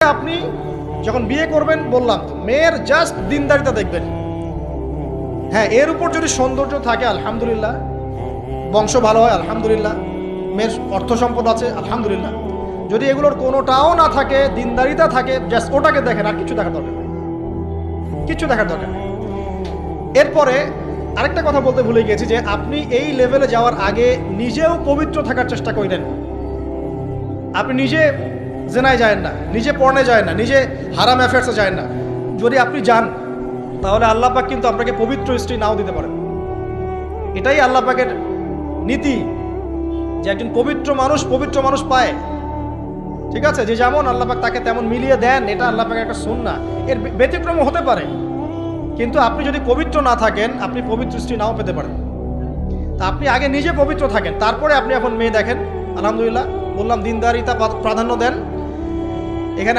আপনি যখন বিয়ে করবেন বললাম তো মেয়ের জাস্ট দিনদারিতা দেখবেন। হ্যাঁ, এর উপর যদি সৌন্দর্য থাকে আলহামদুলিল্লাহ, বংশ ভালো হয় আলহামদুলিল্লাহ, মেয়ের অর্থ সম্পদ আছে আলহামদুলিল্লাহ। যদি এগুলোর কোনোটাও না থাকে, দিনদারিতা থাকে, জাস্ট ওটাকে দেখেন, আর কিছু দেখার দরকার নেই, কিছু দেখার দরকার নেই। এরপরে আরেকটা কথা বলতে ভুলে গিয়েছি যে আপনি এই লেভেলে যাওয়ার আগে নিজেও পবিত্র থাকার চেষ্টা করেন। আপনি নিজে জেনায় যায় না, নিজে পর্নে যায় না, নিজে হারাম অ্যাফেয়ার্সে যায় না। যদি আপনি যান তাহলে আল্লাহ পাক কিন্তু আপনাকে পবিত্র স্ত্রী নাও দিতে পারেন। এটাই আল্লাহ পাকের নীতি যে একজন পবিত্র মানুষ পায়। ঠিক আছে, যে যেমন আল্লাহ পাক তাকে তেমন মিলিয়ে দেন, এটা আল্লাহ পাকের একটা সুন্নাহ। এর ব্যতিক্রম হতে পারে, কিন্তু আপনি যদি পবিত্র না থাকেন আপনি পবিত্র স্ত্রী নাও পেতে পারেন। তা আপনি আগে নিজে পবিত্র থাকেন, তারপরে আপনি এখন মেয়ে দেখেন। আলহামদুলিল্লাহ বললাম, দিনদারিতা প্রাধান্য দেন।